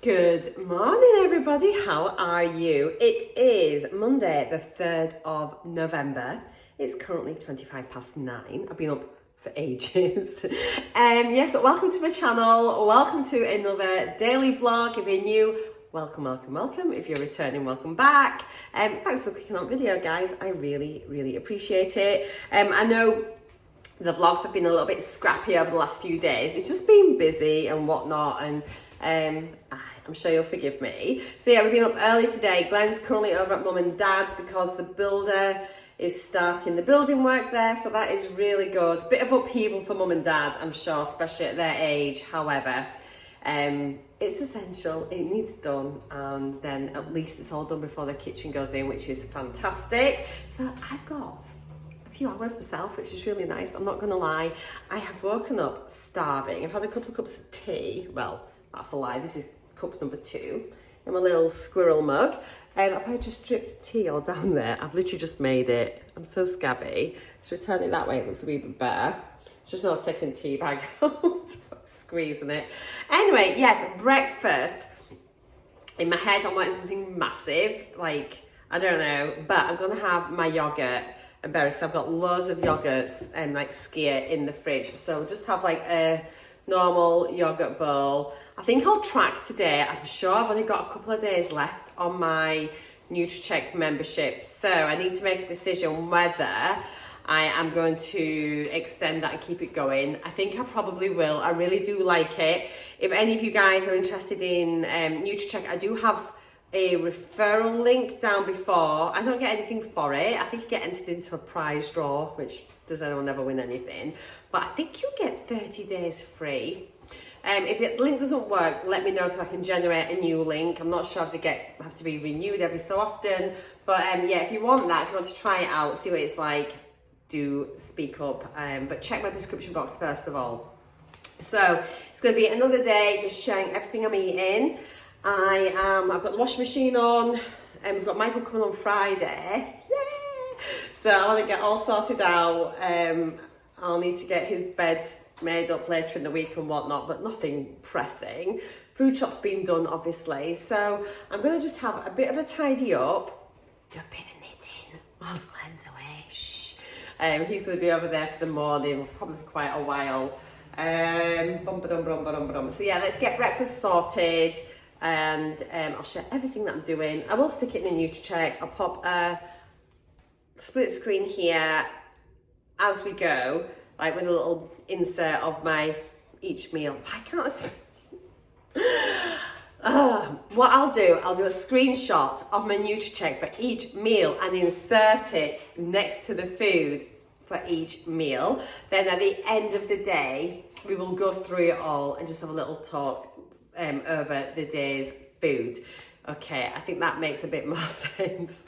Good morning, everybody. How are you? It is Monday, the 3rd of November. It's currently 9:25. I've been up for ages. Yes, welcome to my channel. Welcome to another daily vlog. If you're new, welcome, welcome, welcome. If you're returning, welcome back. Thanks for clicking on video, guys. I really appreciate it. I know the vlogs have been a little bit scrappy over the last few days. It's just been busy and whatnot, and I'm sure you'll forgive me. So yeah, we've been up early today. Glenn's currently over at Mum and Dad's because the builder is starting the building work there, so that is really good. Bit of upheaval for Mum and Dad, I'm sure, especially at their age. However, it's essential, it needs done, and then at least it's all done before the kitchen goes in, which is fantastic. So I've got a few hours myself, which is really nice. I'm not gonna lie, I have woken up starving. I've had a couple of cups of tea. Well, that's a lie, this is cup number 2 in my little squirrel mug. I've just dripped tea all down there. I've literally just made it. I'm so scabby. So return it that way, it looks a wee bit better. It's just not taking tea bag out, squeezing it. Anyway, yes, breakfast. In my head, I'm wanting something massive, like, I don't know, but I'm gonna have my yogurt and berries. So I've got loads of yogurts and like skyr in the fridge. So just have like a normal yogurt bowl. I think I'll track today. I'm sure I've only got a couple of days left on my NUTRACHECK membership. So I need to make a decision whether I am going to extend that and keep it going. I think I probably will. I really do like it. If any of you guys are interested in NUTRACHECK, I do have a referral link down before. I don't get anything for it. I think you get entered into a prize draw, which does anyone ever win anything? But I think you get 30 days free. If the link doesn't work, let me know because I can generate a new link. I'm not sure if they have to be renewed every so often. But yeah, if you want that, if you want to try it out, see what it's like, do speak up. But check my description box first of all. So it's going to be another day just sharing everything I'm eating. I've got the washing machine on, and we've got Michael coming on Friday. Yay! So I want to get all sorted out. I'll need to get his bed made up later in the week and whatnot, but nothing pressing. Food shop's been done, obviously. So I'm going to just have a bit of a tidy up, do a bit of knitting whilst Glenn's away. Shh. He's going to be over there for the morning, probably for quite a while. So yeah, let's get breakfast sorted, and I'll share everything that I'm doing. I will stick it in a NUTRACHECK. I'll pop a split screen here as we go, like with a little insert of my each meal. Why can't I speak? What I'll do a screenshot of my NUTRACHECK for each meal and insert it next to the food for each meal. Then at the end of the day, we will go through it all and just have a little talk over the day's food. Okay, I think that makes a bit more sense.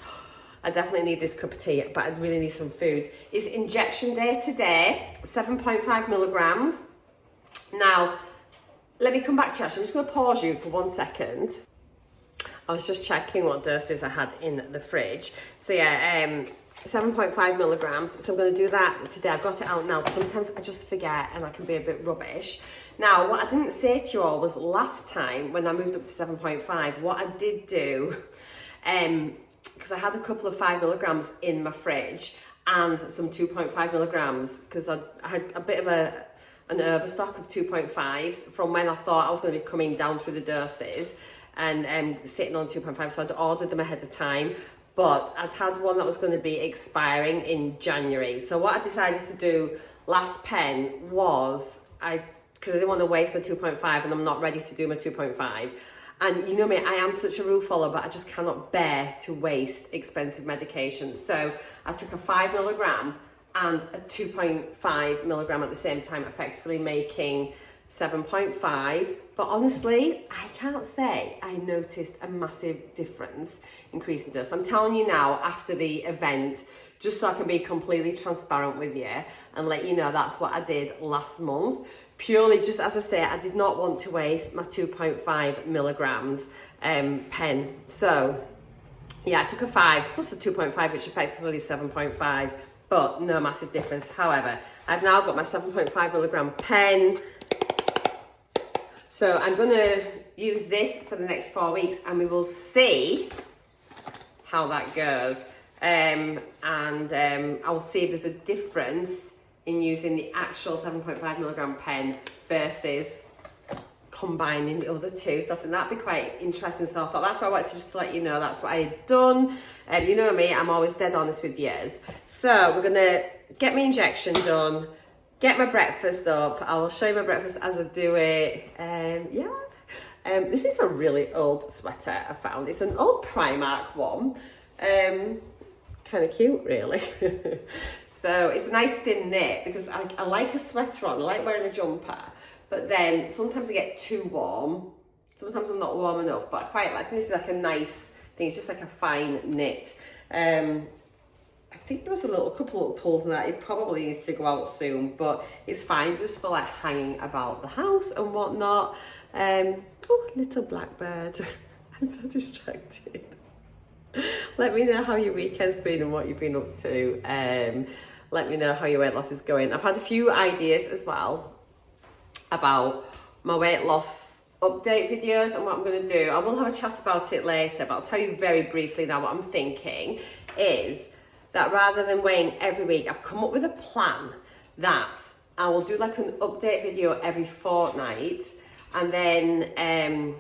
I definitely need this cup of tea, but I really need some food. It's injection day today, 7.5 milligrams. Now, let me come back to you. Actually, I'm just going to pause you for 1 second. I was just checking what doses I had in the fridge. So yeah, 7.5 milligrams. So I'm going to do that today. I've got it out now. Sometimes I just forget and I can be a bit rubbish. Now, what I didn't say to you all was last time when I moved up to 7.5, what I did do, because I had a couple of 5 milligrams in my fridge and some 2.5 milligrams because I had a bit of an overstock of 2.5s from when I thought I was going to be coming down through the doses and sitting on 2.5, so I'd ordered them ahead of time, but I'd had one that was going to be expiring in January. So what I decided to do last pen was, because I didn't want to waste my 2.5 and I'm not ready to do my 2.5. And you know me, I am such a rule follower, but I just cannot bear to waste expensive medication. So I took a 5 milligram and a 2.5 milligram at the same time, effectively making 7.5. But honestly, I can't say I noticed a massive difference increasing dose. I'm telling you now, after the event, just so I can be completely transparent with you and let you know that's what I did last month. Purely, just as I say, I did not want to waste my 2.5 milligrams pen. So yeah, I took a 5 plus a 2.5, which effectively is 7.5, but no massive difference. However, I've now got my 7.5 milligram pen. So I'm gonna use this for the next 4 weeks and we will see how that goes. I'll see if there's a difference in using the actual 7.5mg pen versus combining the other two. So I think that'd be quite interesting. So I thought that's why I wanted to just let you know that's what I had done. You know me, I'm always dead honest with yours. So we're gonna get my injection done, get my breakfast up. I will show you my breakfast as I do it. This is a really old sweater I found. It's an old Primark one. Kind of cute, really. So it's a nice thin knit because I like a sweater on. I like wearing a jumper, but then sometimes I get too warm. Sometimes I'm not warm enough, but I quite like this. Is like a nice thing. It's just like a fine knit. I think there was a couple of pulls in that. It probably needs to go out soon, but it's fine just for like hanging about the house and whatnot. Oh, little blackbird. I'm so distracted. Let me know how your weekend's been and what you've been up to. Let me know how your weight loss is going. I've had a few ideas as well about my weight loss update videos and what I'm going to do. I will have a chat about it later, but I'll tell you very briefly now what I'm thinking is that rather than weighing every week, I've come up with a plan that I will do like an update video every fortnight, and then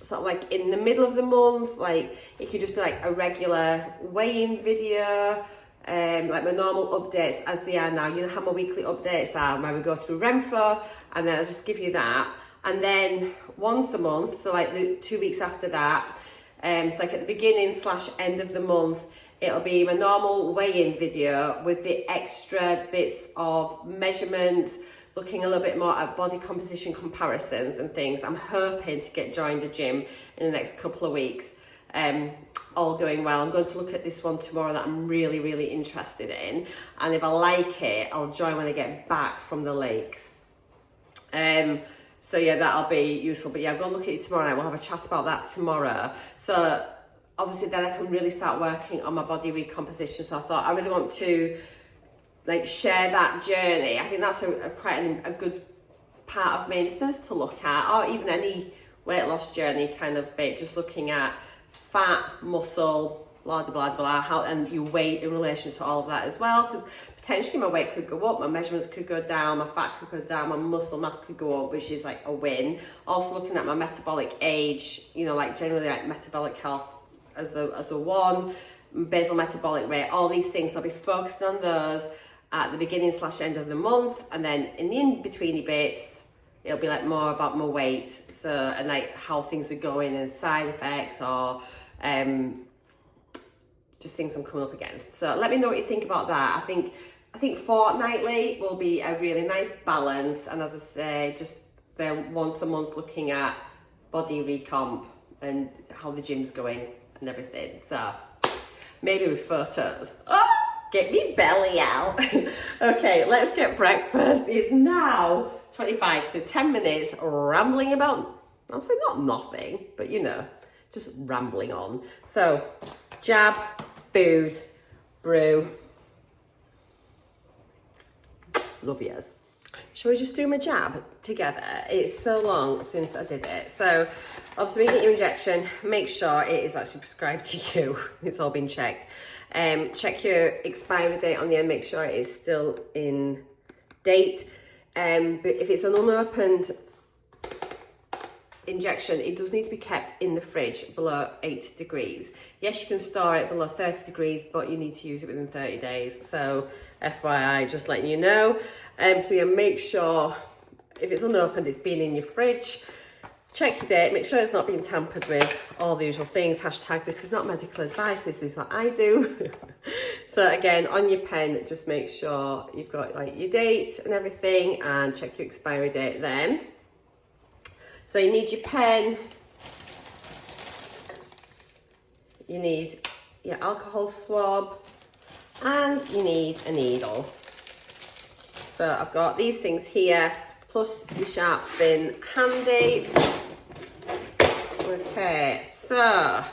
sort of like in the middle of the month, like it could just be like a regular weighing video, like my normal updates as they are now. You know how my weekly updates are, where we go through RENPHO, and then I'll just give you that. And then once a month, so like the 2 weeks after that, so like at the beginning / end of the month, it'll be my normal weigh-in video with the extra bits of measurements, looking a little bit more at body composition comparisons and things. I'm hoping to get joined a gym in the next couple of weeks. All going well. I'm going to look at this one tomorrow that I'm really, really interested in. And if I like it, I'll join when I get back from the lakes. So yeah, that'll be useful. But yeah, I'll go look at it tomorrow night. We'll have a chat about that tomorrow. So obviously then I can really start working on my body recomposition. So I thought I really want to like share that journey. I think that's quite a good part of maintenance to look at, or even any weight loss journey kind of bit, just looking at fat, muscle, blah, blah, blah, blah, how, and your weight in relation to all of that as well, because potentially my weight could go up, my measurements could go down, my fat could go down, my muscle mass could go up, which is like a win. Also looking at my metabolic age, you know, like generally like metabolic health as a one, basal metabolic rate, all these things. I'll be focusing on those at the beginning / end of the month, and then in the in-betweeny bits, it'll be like more about my weight, so, and like how things are going and side effects or just things I'm coming up against. So let me know what you think about that. I think fortnightly will be a really nice balance, and as I say, just then once a month looking at body recomp and how the gym's going and everything. So maybe with photos. Oh, get me belly out. Okay, let's get breakfast. It's now 25 to 10 minutes rambling about, I'll say not nothing, but you know, just rambling on. So jab, food, brew. Love yous. Shall we just do my jab together? It's so long since I did it. So obviously when you get your injection, make sure it is actually prescribed to you. It's all been checked. Check your expiry date on the end, make sure it is still in date. But if it's an unopened injection, it does need to be kept in the fridge below 8 degrees. Yes, you can store it below 30 degrees, but you need to use it within 30 days. So FYI, just letting you know. So yeah, make sure if it's unopened, it's been in your fridge. Check your date, make sure it's not being tampered with, all the usual things. Hashtag, this is not medical advice, this is what I do. So again, on your pen, just make sure you've got like your date and everything, and check your expiry date then. So you need your pen, you need your alcohol swab, and you need a needle. So I've got these things here, plus your sharp spin handy. Okay, so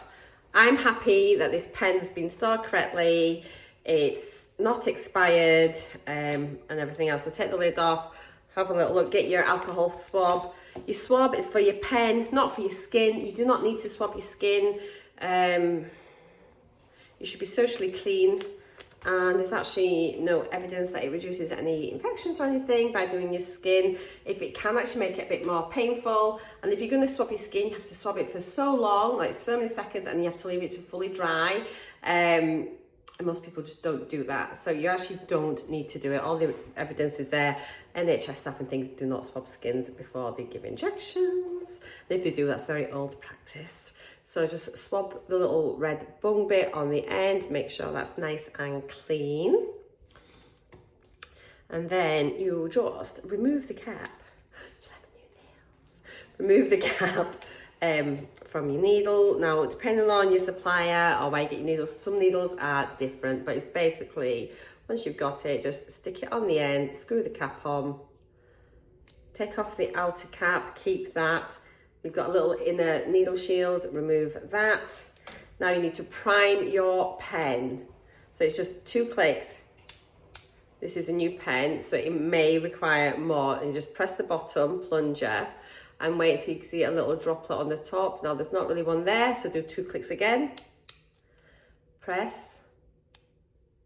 I'm happy that this pen has been stored correctly. It's not expired and everything else. So take the lid off, have a little look, get your alcohol swab. Your swab is for your pen, not for your skin. You do not need to swab your skin. You should be socially clean, and there's actually no evidence that it reduces any infections or anything by doing your skin. If it can actually make it a bit more painful, and if you're going to swab your skin, you have to swab it for so long, like so many seconds, and you have to leave it to fully dry. And most people just don't do that, so you actually don't need to do it. All the evidence is there. NHS staff and things do not swab skins before they give injections, and if they do, that's very old practice. So just swab the little red bung bit on the end, make sure that's nice and clean. And then you just remove the cap. Remove the cap from your needle. Now, depending on your supplier or where you get your needles, some needles are different, but it's basically, once you've got it, just stick it on the end, screw the cap on, take off the outer cap, keep that. You've got a little inner needle shield, remove that. Now you need to prime your pen. So it's just 2 clicks. This is a new pen, so it may require more. And you just press the bottom plunger and wait till you can see a little droplet on the top. Now there's not really one there, so do 2 clicks again. Press.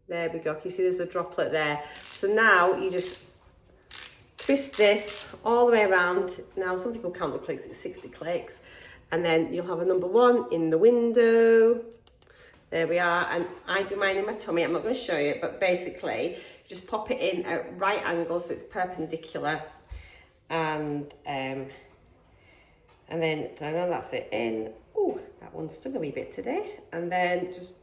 There we go. Can you see there's a droplet there? So now you just twist this all the way around. Now, some people count the clicks, it's 60 clicks. And then you'll have a number 1 in the window. There we are. And I do mine in my tummy. I'm not going to show you, but basically, you just pop it in at right angles so it's perpendicular. And then, that's it in. Oh, that one stung a wee bit today. And then just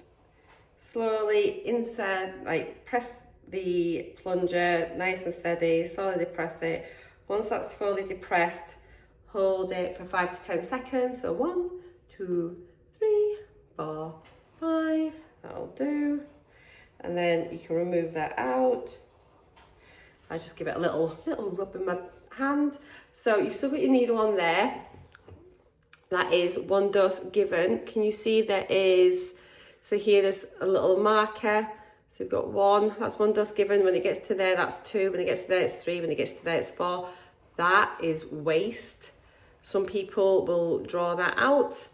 slowly inside, like press the plunger nice and steady, slowly depress it. Once that's fully depressed, hold it for 5 to 10 seconds. So 1, 2, 3, 4, 5, that'll do. And then you can remove that out. I just give it a little rub in my hand. So you've still got your needle on there. That is 1 dose given. Can you see there is, so here there's a little marker. So we've got 1, that's 1 dose given. When it gets to there, that's 2. When it gets to there, it's 3. When it gets to there, it's 4. That is waste. Some people will draw that out.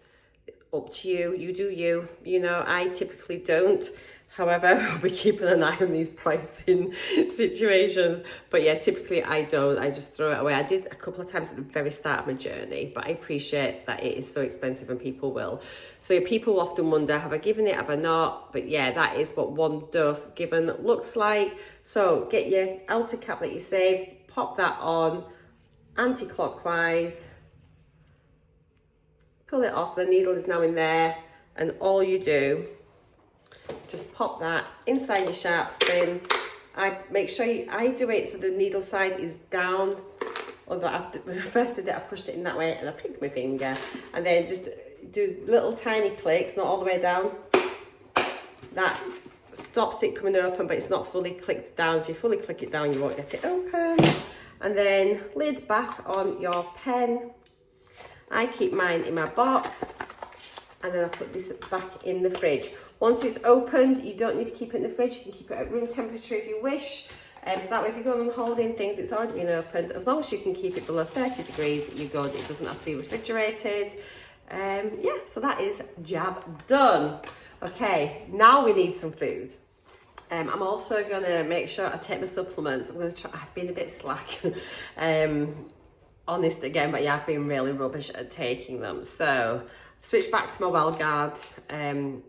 Up to you, you do you. You know, I typically don't. However, I'll be keeping an eye on these pricing situations. But yeah, typically I don't. I just throw it away. I did a couple of times at the very start of my journey, but I appreciate that it is so expensive and people will. So people often wonder, have I given it, have I not? But yeah, that is what 1 dose given looks like. So get your outer cap that you saved, pop that on anti-clockwise, pull it off. The needle is now in there, and all you do, just pop that inside your sharp spin. I make sure I do it so the needle side is down. Although when I first did it, I pushed it in that way and I picked my finger. And then just do little tiny clicks, not all the way down. That stops it coming open, but it's not fully clicked down. If you fully click it down, you won't get it open. And then lid back on your pen. I keep mine in my box. And then I put this back in the fridge. Once it's opened, you don't need to keep it in the fridge. You can keep it at room temperature if you wish. So that way, if you're going on holding things, it's already been opened. As long as you can keep it below 30 degrees, you're good. It doesn't have to be refrigerated. Yeah, so that is jab done. Okay, now we need some food. I'm also going to make sure I take my supplements. I'm going to try. I've been a bit slack. Honest again, but yeah, I've been really rubbish at taking them. So I've switched back to my WellGuard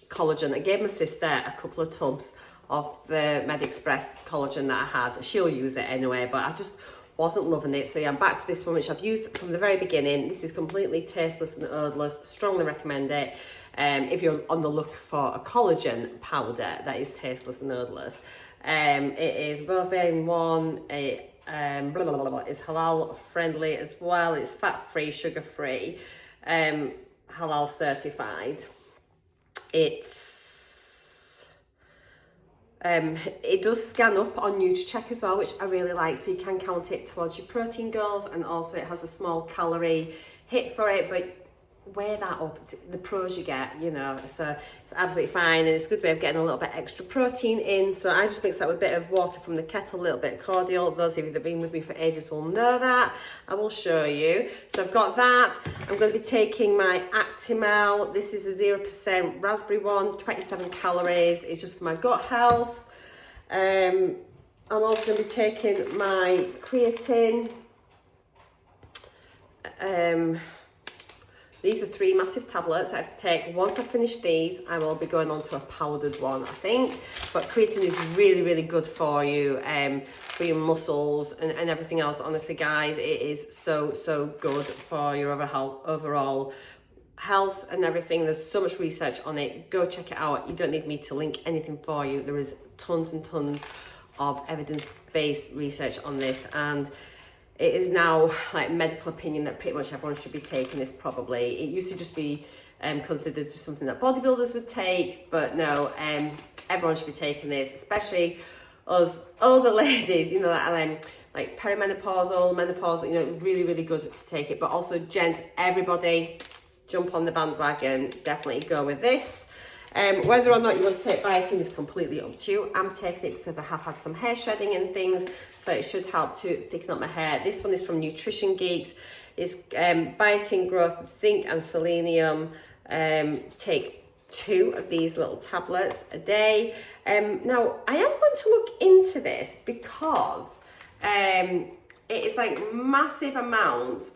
collagen. I gave my sister a couple of tubs of the MedExpress collagen that I had. She'll use it anyway, but I just wasn't loving it. So yeah, I'm back to this one, which I've used from the very beginning. This is completely tasteless and odorless. Strongly recommend it. If you're on the look for a collagen powder that is tasteless and odorless. It is bovine one. It is halal friendly as well. It's fat-free, sugar-free, halal certified. It does scan up on NUTRACHECK as well, which I really like, so you can count it towards your protein goals, and also it has a small calorie hit for it, but weigh that up, the pros you get, you know, so it's absolutely fine, and it's a good way of getting a little bit extra protein in. So I just mix that with a bit of water from the kettle, a little bit of cordial. Those of you that have been with me for ages will know that. I will show you. So I've got that. I'm going to be taking my Actimel. This is a 0% raspberry one, 27 calories. It's just for my gut health. I'm also going to be taking my creatine. These are 3 massive tablets I have to take. Once I finish these, I will be going on to a powdered one, I think. But creatine is really, really good for you, for your muscles and everything else. Honestly, guys, it is so, so good for your overall health and everything. There's so much research on it. Go check it out. You don't need me to link anything for you. There is tons and tons of evidence-based research on this, and it is now like medical opinion that pretty much everyone should be taking this probably. It used to just be considered just something that bodybuilders would take, but no, everyone should be taking this, especially us older ladies, you know, like perimenopausal, menopausal, you know, really, really good to take it. But also gents, everybody jump on the bandwagon, definitely go with this. Whether or not you want to take biotin is completely up to you. I'm taking it because I have had some hair shedding and things, so it should help to thicken up my hair. This one is from Nutrition Geeks. It's biotin growth with zinc and selenium. Take 2 of these little tablets a day. Now, I am going to look into this because it is like massive amounts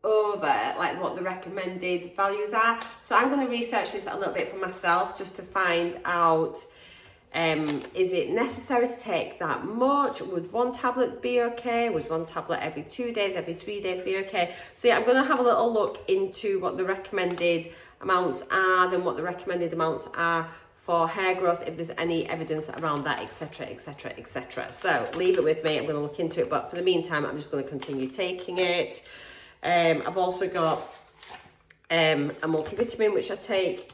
over like what the recommended values are. So I'm going to research this a little bit for myself just to find out, is it necessary to take that much? Would 1 tablet be okay? Would 1 tablet every 2 days, every 3 days be okay? So yeah, I'm going to have a little look into what the recommended amounts are, then what the recommended amounts are for hair growth, if there's any evidence around that, etc, etc, etc. So leave it with me, I'm going to look into it, but for the meantime, I'm just going to continue taking it. I've also got a multivitamin which I take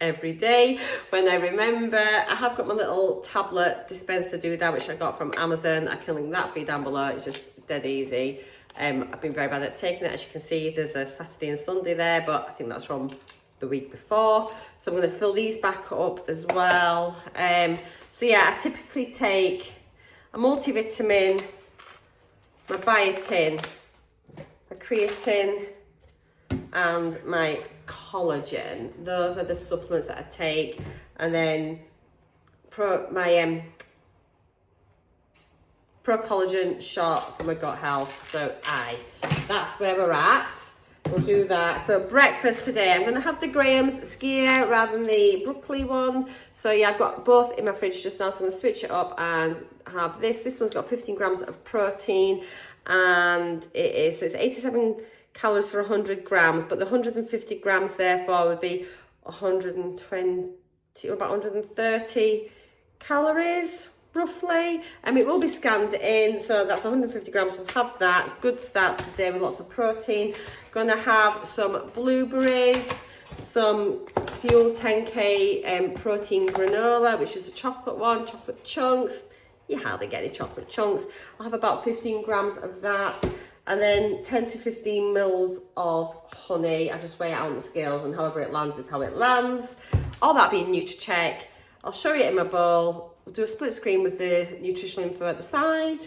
every day when I remember. I have got my little tablet dispenser doodad which I got from Amazon. I can link that for you down below. It's just dead easy. I've been very bad at taking it. As you can see, there's a Saturday and Sunday there, but I think that's from the week before. So I'm going to fill these back up as well. So yeah, I typically take a multivitamin, my biotin, my creatine, and my collagen. Those are the supplements that I take. And then my pro collagen shot for my gut health. So that's where we're at. We'll do that. So breakfast today, I'm going to have the Graham's skyr rather than the broccoli one. So yeah, I've got both in my fridge just now, so I'm going to switch it up and have this. This one's got 15 grams of protein, and it's 87 calories for 100 grams, but the 150 grams therefore would be 120 or about 130 calories roughly. It will be scanned in, so that's 150 grams. We'll have that. Good start today with lots of protein. Gonna have some blueberries, some Fuel 10K protein granola, which is a chocolate one, chocolate chunks. You hardly get any chocolate chunks. I'll have about 15 grams of that, and then 10 to 15 mils of honey. I just weigh it out on the scales, and however it lands is how it lands. All that being NUTRACHECK. I'll show you it in my bowl. We'll do a split screen with the nutritional info at the side.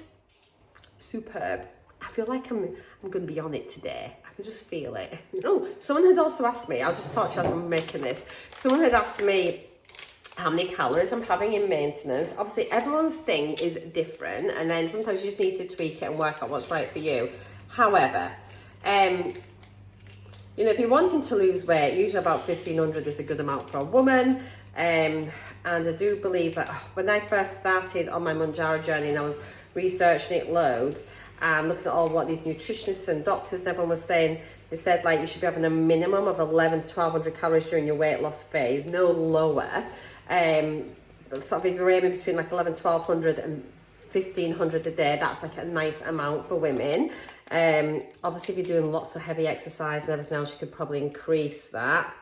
Superb. I feel like I'm going to be on it today. I can just feel it. Oh, someone had also asked me, I'll just talk to you as I'm making this. Someone had asked me how many calories I'm having in maintenance. Obviously, everyone's thing is different, and then sometimes you just need to tweak it and work out what's right for you. However, you know, if you're wanting to lose weight, usually about 1,500 is a good amount for a woman. And I do believe that when I first started on my Mounjaro journey and I was researching it loads and looking at all what these nutritionists and doctors and everyone was saying, they said like you should be having a minimum of 1,100 to 1,200 calories during your weight loss phase, no lower. Sort of if you're aiming between like 1,100, 1,200 and 1,500 a day, that's like a nice amount for women. Obviously, if you're doing lots of heavy exercise and everything else, you could probably increase that.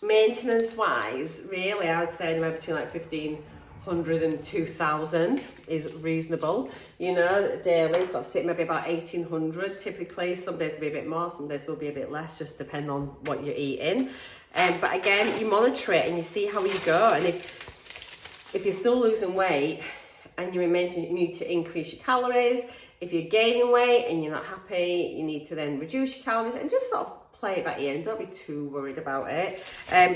Maintenance wise, really, I would say anywhere between like 1,500 100 and 2,000 is reasonable, you know, daily. So I've seen maybe about 1,800 typically. Some days will be a bit more, some days will be a bit less, just depending on what you're eating. But again, you monitor it and you see how you go. And if you're still losing weight and you need to increase your calories, if you're gaining weight and you're not happy, you need to then reduce your calories and just sort of play it by ear and don't be too worried about it.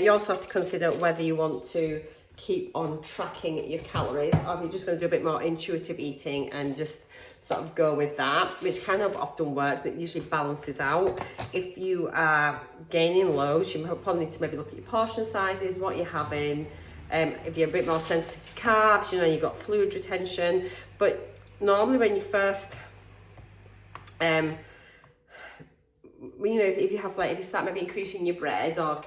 You also have to consider whether you want to keep on tracking your calories or if you're just going to do a bit more intuitive eating and just sort of go with that, which kind of often works. It usually balances out. If you are gaining loads, you probably need to maybe look at your portion sizes, what you're having. If you're a bit more sensitive to carbs, you know, you've got fluid retention. But normally when you first, you know, if you have like, if you start maybe increasing your bread or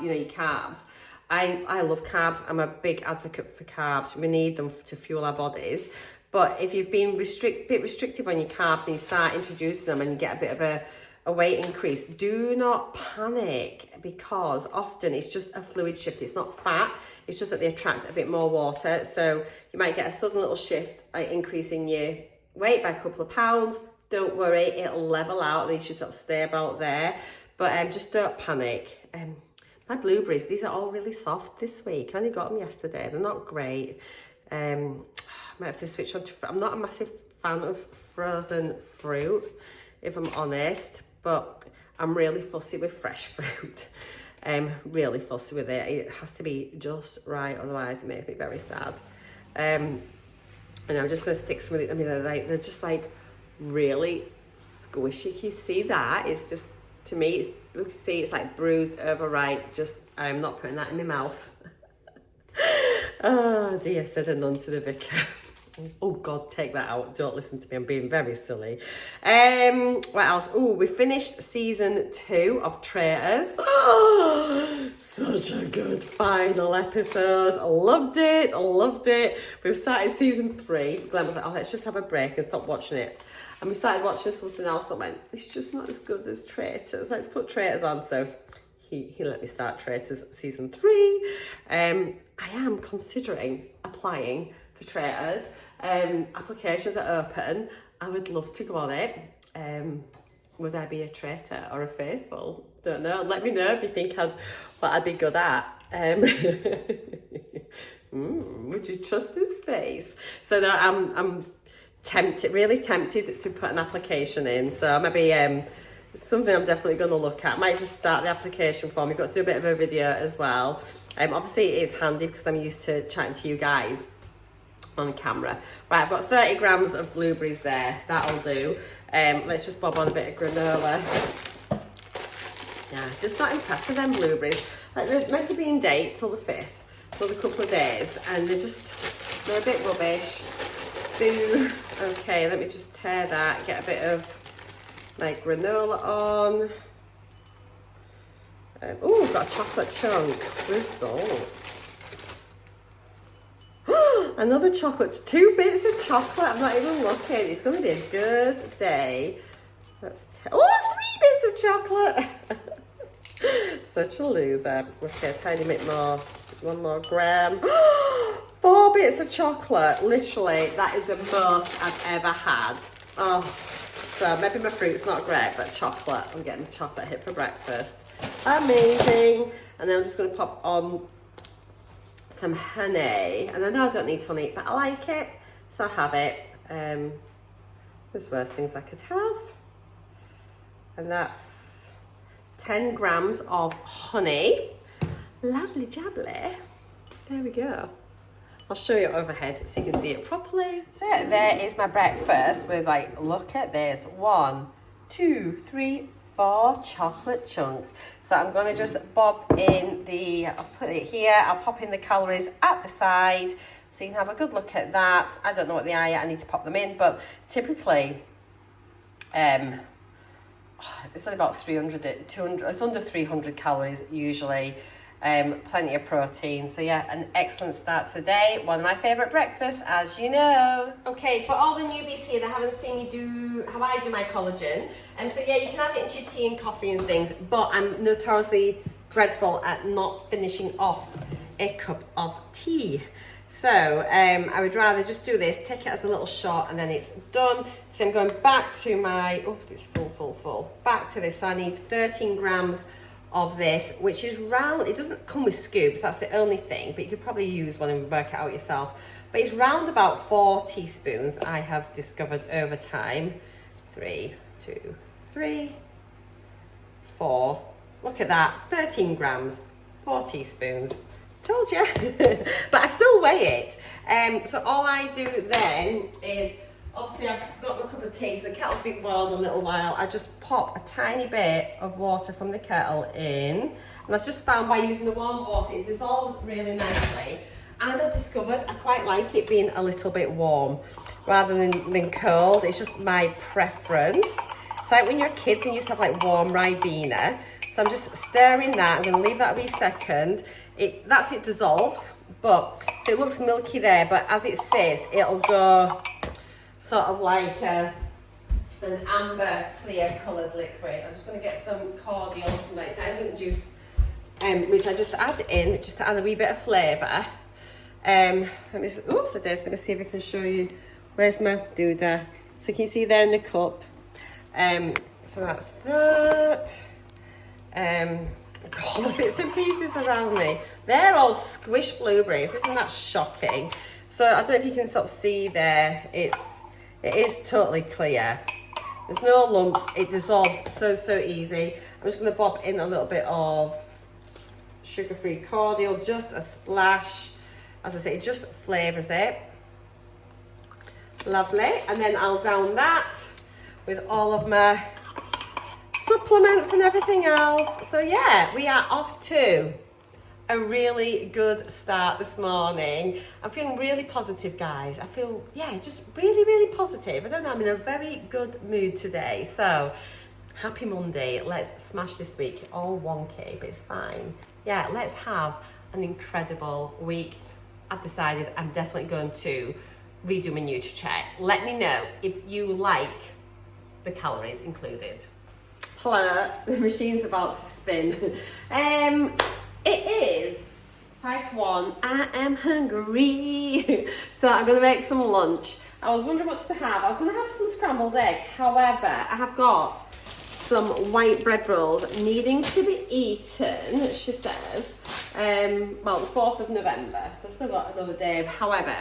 your carbs, I love carbs. I'm a big advocate for carbs. We need them to fuel our bodies. But if you've been bit restrictive on your carbs and you start introducing them and you get a bit of a weight increase, do not panic, because often it's just a fluid shift. It's not fat. It's just that they attract a bit more water. So you might get a sudden little shift, like increasing your weight by a couple of pounds. Don't worry, it'll level out. They should sort of stay about there. But just don't panic. My blueberries, these are all really soft this week. I only got them yesterday. They're not great. I might have to switch on to, I'm not a massive fan of frozen fruit, if I'm honest, but I'm really fussy with fresh fruit. Really fussy with it. It has to be just right, otherwise it makes me very sad. And I'm just going to stick some of it. I mean, they're just like really squishy. Can you see that? It's just, to me, it's like bruised, overripe. Just, I'm not putting that in my mouth. Oh dear, said a nun to the vicar. Oh God, take that out. Don't listen to me. I'm being very silly. What else? Oh, we finished season 2 of Traitors. Oh, such a good final episode. I loved it. We've started season 3. Glenn was like, oh, let's just have a break and stop watching it. And we started watching something else. I went, it's just not as good as Traitors. Let's put Traitors on. So he let me start Traitors season 3. I am considering applying for Traitors. Applications are open. I would love to go on it. Would I be a traitor or a faithful? Don't know. Let me know if you think what I'd be good at. Would you trust this face? So no, I'm really tempted to put an application in. So maybe something I'm definitely going to look at. Might just start the application form. We've got to do a bit of a video as well. Obviously it is handy because I'm used to chatting to you guys on camera. Right, I've got 30 grams of blueberries there. That'll do. Let's just bob on a bit of granola. Yeah, just not impressed with them blueberries. Like, they're meant to be in date till the 5th, another couple of days, and they're a bit rubbish. Boo. Okay, let me just tear that, get a bit of my granola on. Oh, got a chocolate chunk. Result. Another chocolate, 2 bits of chocolate. I'm not even looking. It's going to be a good day. Let's 3 bits of chocolate. Such a loser. Okay, a tiny bit more. 1 more gram. 4 bits of chocolate. Literally, that is the most I've ever had. Oh, so maybe my fruit's not great, but chocolate. I'm getting the chocolate hit for breakfast. Amazing. And then I'm just going to pop on some honey. And I know I don't need honey, but I like it, so I have it. There's worse things I could have. And that's 10 grams of honey. Lovely jubbly. There we go. I'll show you overhead so you can see it properly. So there is my breakfast with, like, look at this. 1, 2, 3, 4 chocolate chunks. So I'm going to just bob in I'll put it here, I'll pop in the calories at the side so you can have a good look at that. I don't know what they are yet, I need to pop them in, but typically it's only about 200, it's under 300 calories usually. Plenty of protein. So yeah, an excellent start today. One of my favourite breakfasts, as you know. Okay, for all the newbies here that haven't seen me do how I do my collagen, and so yeah, you can add it into your tea and coffee and things, but I'm notoriously dreadful at not finishing off a cup of tea. So I would rather just do this, take it as a little shot, and then it's done. So I'm going back to my, oh, it's full. Back to this. So I need 13 grams of this, which is round. It doesn't come with scoops, that's the only thing, but you could probably use one and work it out yourself. But it's round about 4 teaspoons, I have discovered over time. 3, 2, 3, 4. Look at that, 13 grams, 4 teaspoons. Told you. But I still weigh it. So all I do then is, obviously I've got my cup of tea, so the kettle's been boiled a little while. I just pop a tiny bit of water from the kettle in. And I've just found by using the warm water, it dissolves really nicely. And I've discovered I quite like it being a little bit warm rather than cold. It's just my preference. It's like when you're kids and you used to have like warm Ribena. So I'm just stirring that. I'm going to leave that a wee second. That's it dissolved, but so it looks milky there, but as it sits, it'll go sort of like an amber clear coloured liquid. I'm just going to get some cordial, some like dilute juice, which I just add in, just to add a wee bit of flavour. Let me see if I can show you. Where's my doodah? So can you see there in the cup? So that's that. All the bits and pieces around me. They're all squished blueberries. Isn't that shocking? So I don't know if you can sort of see there. It is totally clear. There's no lumps. It dissolves so easy. I'm just going to pop in a little bit of sugar-free cordial, just a splash. As I say, it just flavours it. Lovely. And then I'll down that with all of my supplements and everything else. So yeah, we are off to a really good start this morning. I'm feeling really positive, guys. I feel, yeah, just really positive. I don't know, I'm in a very good mood today. So happy Monday. Let's smash this week. All wonky, but it's fine. Yeah, let's have an incredible week. I've decided I'm definitely going to redo my NUTRACHECK. Let me know if you like the calories included. Hello, the machine's about to spin. It is 5 to 1. I am hungry. So I'm going to make some lunch. I was wondering what to have. I was going to have some scrambled egg. However, I have got some white bread rolls needing to be eaten, she says. Well, the 4th of November. So I've still got another day. However,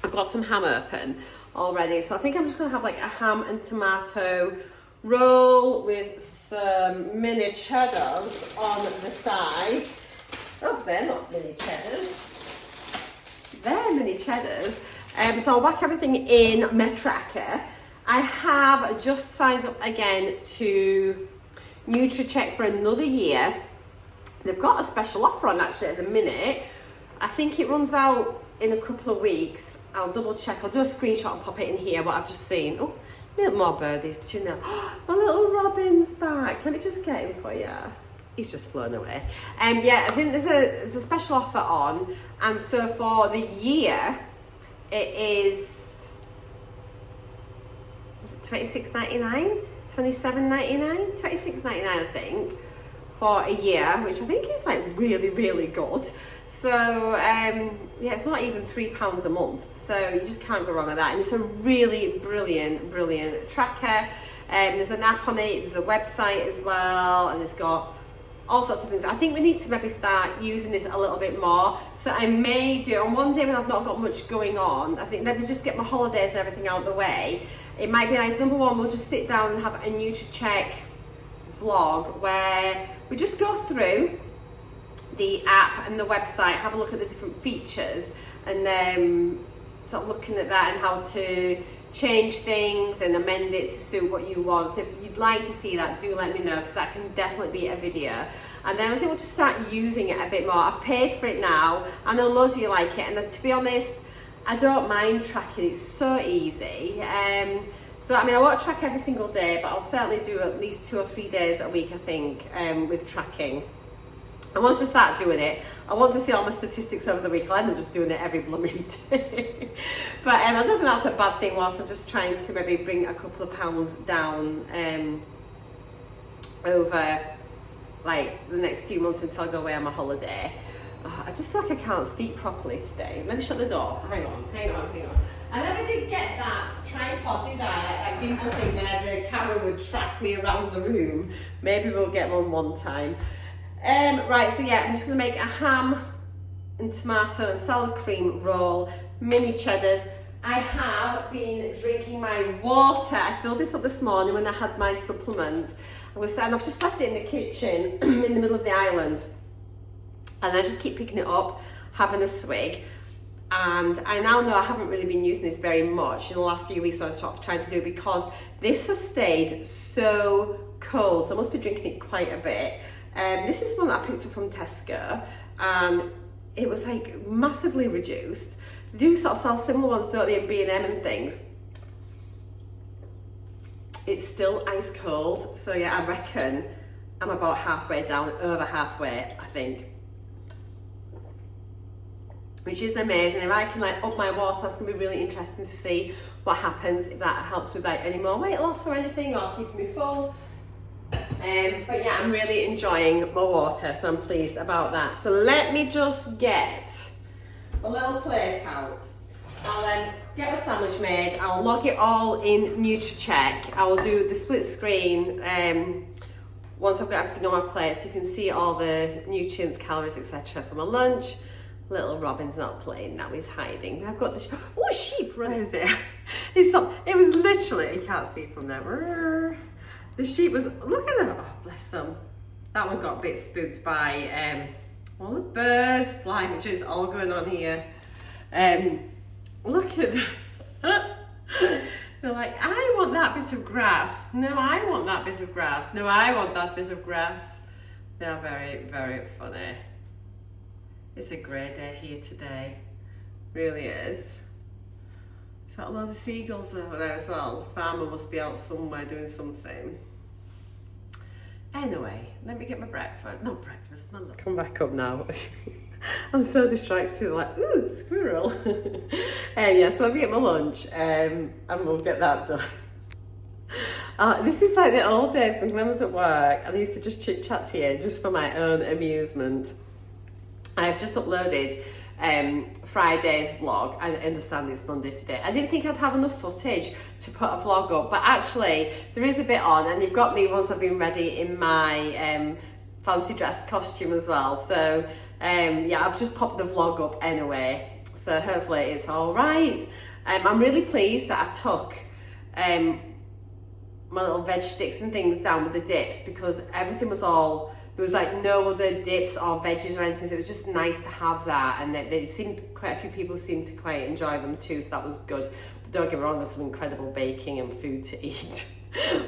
I've got some ham open already. So I think I'm just going to have like a ham and tomato roll with some mini cheddars on the side. Oh, they're not mini cheddars. They're mini cheddars. So I'll whack everything in my tracker. I have just signed up again to NUTRACHECK for another year. They've got a special offer on actually at the minute. I think it runs out in a couple of weeks. I'll double check. I'll do a screenshot and pop it in here, what I've just seen. Oh, little more birdies, do you know? My little Robin's back. Let me just get him for you. He's just flown away. Yeah, I think there's a special offer on, and so for the year, it is it $26.99, $27.99, $26.99 I think, for a year, which I think is like really good. So yeah, it's not even £3 a month, so you just can't go wrong with that. And it's a really brilliant tracker. There's an app on it, there's a website as well, and it's got all sorts of things. I think we need to maybe start using this a little bit more. So I may do, on one day when I've not got much going on, I think maybe just get my holidays and everything out of the way. It might be nice. Number one, we'll just sit down and have a NUTRACHECK vlog where we just go through the app and the website, have a look at the different features, and then sort of looking at that and how to change things and amend it to suit what you want. So if you'd like to see that, do let me know, because that can definitely be a video. And then I think we'll just start using it a bit more. I've paid for it now. I know loads of you like it, and to be honest, I don't mind tracking. It's so easy. So I mean, I won't track every single day, but I'll certainly do at least 2 or 3 days a week, I think, with tracking. And once I start doing it, I want to see all my statistics over the week. I'll end up just doing it every blooming day. But I don't think that's a bad thing, whilst I'm just trying to maybe bring a couple of pounds down over like the next few months until I go away on my holiday. I just feel like I can't speak properly today. Let me shut the door. Hang on. I never did get that tripod, did I? That gimbal thing where the camera would track me around the room. Maybe we'll get one time. Right, so yeah, I'm just gonna make a ham and tomato and salad cream roll, mini cheddars. I have been drinking my water. I filled this up this morning when I had my supplements. I've just left it in the kitchen in the middle of the island. And I just keep picking it up, having a swig. And I now know I haven't really been using this very much in the last few weeks, so I was sort of trying to do it because this has stayed so cold. So I must be drinking it quite a bit. This is one that I picked up from Tesco, and it was like massively reduced. They do sort of sell similar ones, don't they, in B&M and things. It's still ice cold, so yeah, I reckon I'm about halfway down, over halfway, I think. Which is amazing. If I can like up my water, that's gonna be really interesting to see what happens, if that helps with like any more weight loss or anything, or keeping me full. But yeah, I'm really enjoying my water, so I'm pleased about that. So let me just get a little plate out. I'll then get a sandwich made. I'll log it all in NUTRACHECK. I will do the split screen once I've got everything on my plate, so you can see all the nutrients, calories, etc. for my lunch. Little Robin's not playing now, he's hiding. I've got the sheep. Where is it? It was literally, you can't see from there. The sheep was, look at that, oh bless them. That one got a bit spooked by all the birds flying, which is all going on here. Look at they're like, I want that bit of grass. No, I want that bit of grass. No, I want that bit of grass. They are very, very funny. It's a great day here today. Really is. Is that a lot of seagulls over there as well? The farmer must be out somewhere doing something. Anyway, let me get my breakfast. Not breakfast, my lunch. Come back up now. I'm so distracted, like, ooh, squirrel. Yeah, so let me get my lunch and we'll get that done. This is like the old days when I was at work and I used to just chit chat to you just for my own amusement. I've just uploaded Friday's vlog. I understand it's Monday today. I didn't think I'd have enough footage to put a vlog up, but actually there is a bit on, and you've got me once I've been ready in my fancy dress costume as well. So yeah, I've just popped the vlog up anyway, so hopefully it's all right. I'm really pleased that I took my little veg sticks and things down with the dips, because everything was all, there was like no other dips or veggies or anything, so it was just nice to have that, and they seemed, quite a few people seemed to quite enjoy them too, so that was good. But don't get me wrong, there's some incredible baking and food to eat.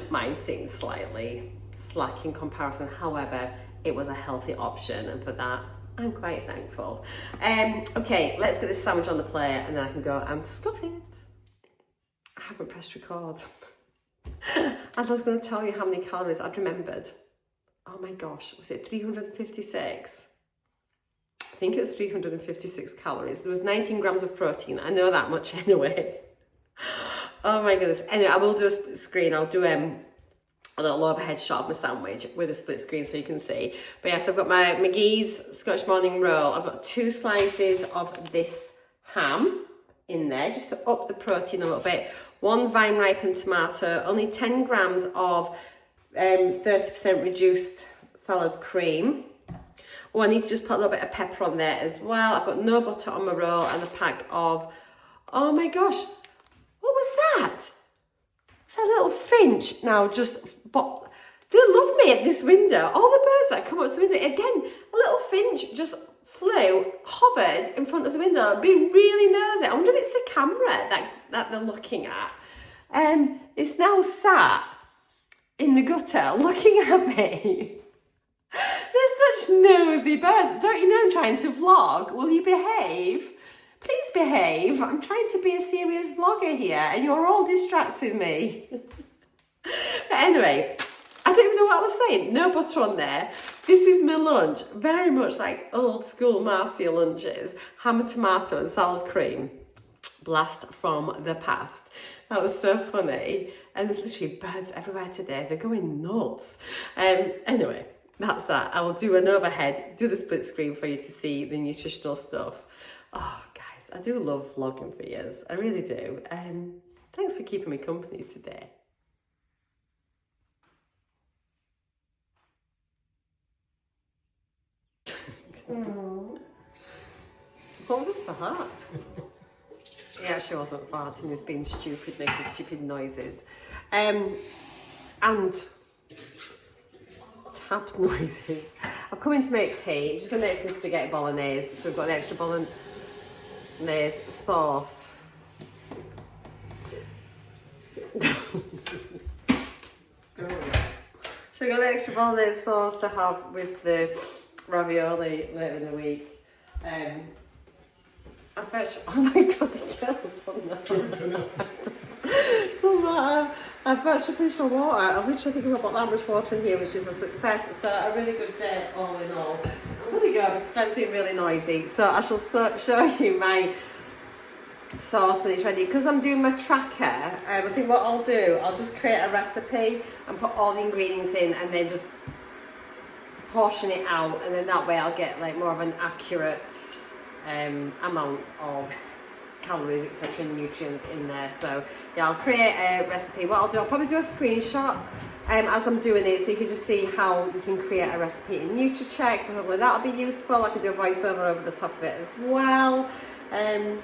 Mine seems slightly slack in comparison, however, it was a healthy option, and for that, I'm quite thankful. Okay, let's get this sandwich on the plate, and then I can go and stuff it. I haven't pressed record. And I was going to tell you how many calories I'd remembered. Oh my gosh, was it 356? I think it was 356 calories. There was 19 grams of protein. I know that much anyway. Oh my goodness. Anyway, I will do a split screen. I'll do a little overhead shot of my sandwich with a split screen so you can see. But yes, I've got my McGee's Scottish morning roll. I've got 2 slices of this ham in there just to up the protein a little bit. 1 vine ripened tomato, only 10 grams of 30% reduced salad cream. Oh, I need to just put a little bit of pepper on there as well. I've got no butter on my roll, and a pack of, oh my gosh, what was that? It's a little finch now, but they love me at this window. All the birds that come up to the window, again, a little finch just flew, hovered in front of the window, being really nosy. I wonder if it's the camera that they're looking at. It's now sat in the gutter looking at me. They're such nosy birds. Don't you know I'm trying to vlog? Will you behave? Please behave. I'm trying to be a serious vlogger here and you're all distracting me. But anyway, I don't even know what I was saying. No butter on there. This is my lunch. Very much like old school Marcea lunches. Ham and tomato and salad cream. Blast from the past. That was so funny. And there's literally birds everywhere today. They're going nuts. Anyway, that's that. I will do an overhead, do the split screen for you to see the nutritional stuff. Oh, guys, I do love vlogging for you. I really do. Thanks for keeping me company today. What was that? He actually wasn't farting, he was being stupid, making stupid noises. And tap noises. I've come in to make tea. I'm just going to make some spaghetti bolognese. So we've got an extra bolognese sauce. So we've got the extra bolognese sauce to have with the ravioli later in the week. I've actually, oh my god, the girls on that. Don't matter. I've actually finished my water. I literally think I've got that much water in here, which is a success. So a really good day all in all. I'm going to go because it's been really noisy. So I shall show you my sauce when it's ready. Because I'm doing my tracker, I think what I'll do, I'll just create a recipe and put all the ingredients in and then just portion it out. And then that way I'll get like more of an accurate amount of calories, etc., and nutrients in there. So yeah, I'll create a recipe. What I'll do, I'll probably do a screenshot as I'm doing it, so you can just see how you can create a recipe in NUTRACHECK. So hopefully that'll be useful. I can do a voiceover over the top of it as well. I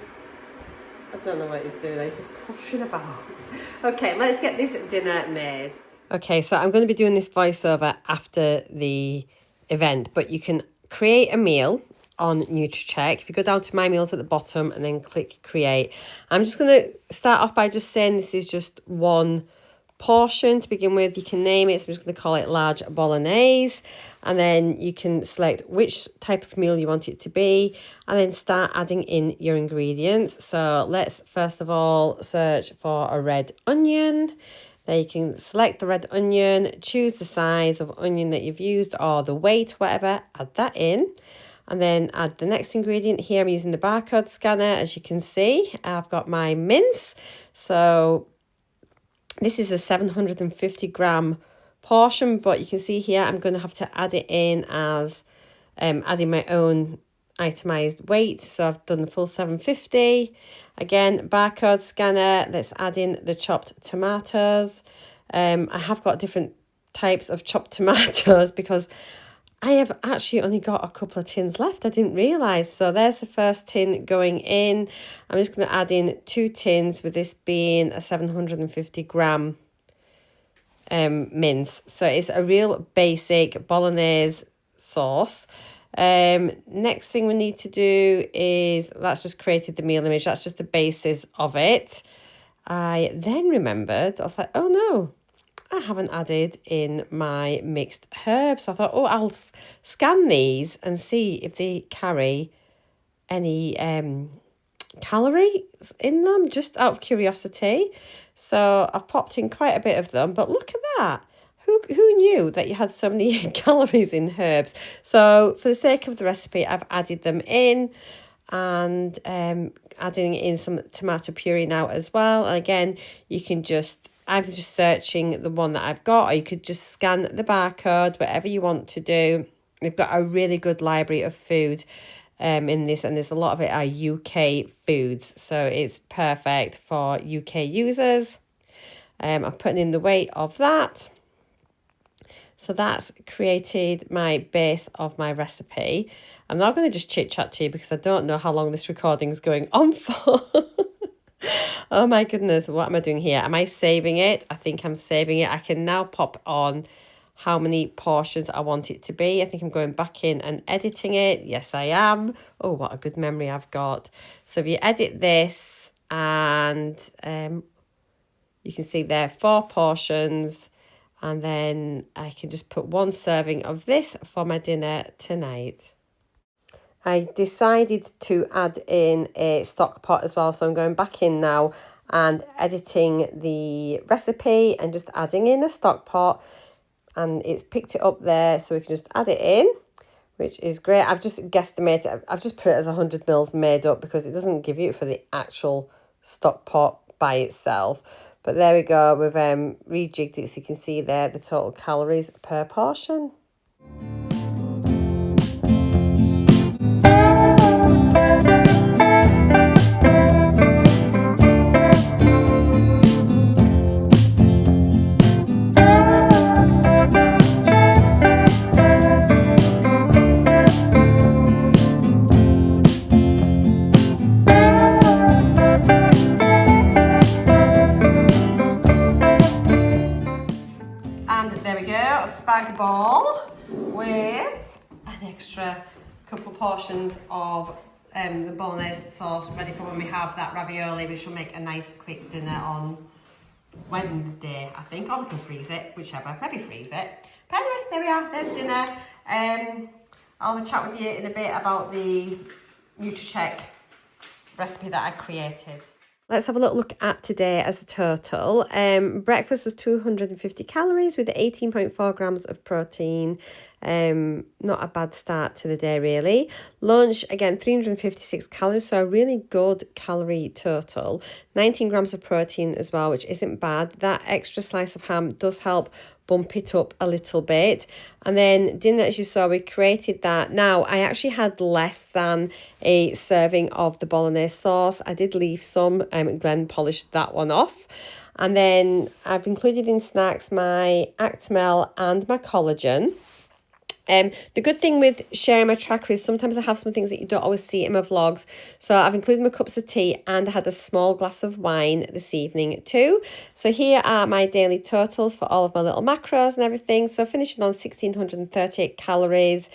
don't know what he's doing. He's just plottering about. Okay, let's get this dinner made. Okay, so I'm going to be doing this voiceover after the event, but you can create a meal on NUTRACHECK. If you go down to my meals at the bottom and then click create, I'm just going to start off by just saying this is just one portion to begin with. You can name it, so I'm just going to call it large bolognese, and then you can select which type of meal you want it to be and then start adding in your ingredients. So let's first of all search for a red onion. There you can select the red onion, choose the size of onion that you've used or the weight, whatever, add that in. And then add the next ingredient. Here I'm using the barcode scanner. As you can see, I've got my mince. So this is a 750 gram portion, but you can see here I'm going to have to add it in as adding my own itemized weight. So I've done the full 750. Again, barcode scanner. Let's add in the chopped tomatoes. I have got different types of chopped tomatoes because I have actually only got a couple of tins left. I didn't realise. So there's the first tin going in. I'm just going to add in 2 tins, with this being a 750 gram mince. So it's a real basic bolognese sauce. Next thing we need to do is, that's just created the meal image. That's just the basis of it. I then remembered, I was like, oh no, I haven't added in my mixed herbs. So I thought, oh, I'll scan these and see if they carry any calories in them, just out of curiosity. So I've popped in quite a bit of them, but look at that. Who knew that you had so many calories in herbs? So for the sake of the recipe, I've added them in, and adding in some tomato puree now as well. And again, you can just, I'm just searching the one that I've got, or you could just scan the barcode, whatever you want to do. We've got a really good library of food in this, and there's a lot of it are UK foods, so it's perfect for UK users. I'm putting in the weight of that. So that's created my base of my recipe. I'm not going to just chit chat to you because I don't know how long this recording is going on for. Oh my goodness, what am I doing here? Am I saving it? I think I'm saving it. I can now pop on how many portions I want it to be. I think I'm going back in and editing it. Yes, I am. Oh, what a good memory I've got. So if you edit this, and you can see there 4 portions, and then I can just put 1 serving of this for my dinner tonight. I decided to add in a stock pot as well, so I'm going back in now and editing the recipe and just adding in a stock pot, and it's picked it up there, so we can just add it in, which is great. I've just guesstimated, I've just put it as 100 mils made up because it doesn't give you it for the actual stock pot by itself. But there we go, we've rejigged it so you can see there the total calories per portion. And there we go, a spag bol with an extra couple of portions of the bolognese sauce ready for when we have that ravioli, which will make a nice quick dinner on Wednesday, I think. Or we can freeze it, whichever. Maybe freeze it. But anyway, there we are. There's dinner. I'll have a chat with you in a bit about the NUTRACHECK recipe that I created. Let's have a look at today as a total. Breakfast was 250 calories with 18.4 grams of protein. Not a bad start to the day, really. Lunch, again, 356 calories, so a really good calorie total. 19 grams of protein as well, which isn't bad. That extra slice of ham does help bump it up a little bit. And then dinner, as you saw, we created that. Now, I actually had less than a serving of the bolognese sauce. I did leave some. Glenn polished that one off. And then I've included in snacks my Actimel and my collagen. The good thing with sharing my tracker is sometimes I have some things that you don't always see in my vlogs. So I've included my cups of tea and I had a small glass of wine this evening too. So here are my daily totals for all of my little macros and everything. So finishing on 1,638 calories.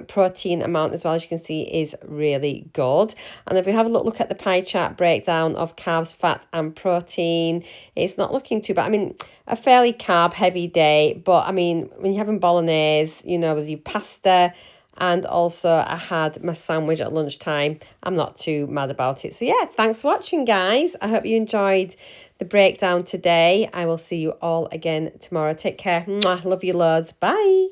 Protein amount as well, as you can see, is really good. And if we have a look at the pie chart breakdown of carbs, fat and protein, it's not looking too bad. I mean, a fairly carb heavy day, but I mean, when you're having bolognese, you know, with your pasta, and also I had my sandwich at lunchtime, I'm not too mad about it. So yeah, thanks for watching, guys. I hope you enjoyed the breakdown today. I will see you all again tomorrow. Take care. Mwah. Love you loads. Bye.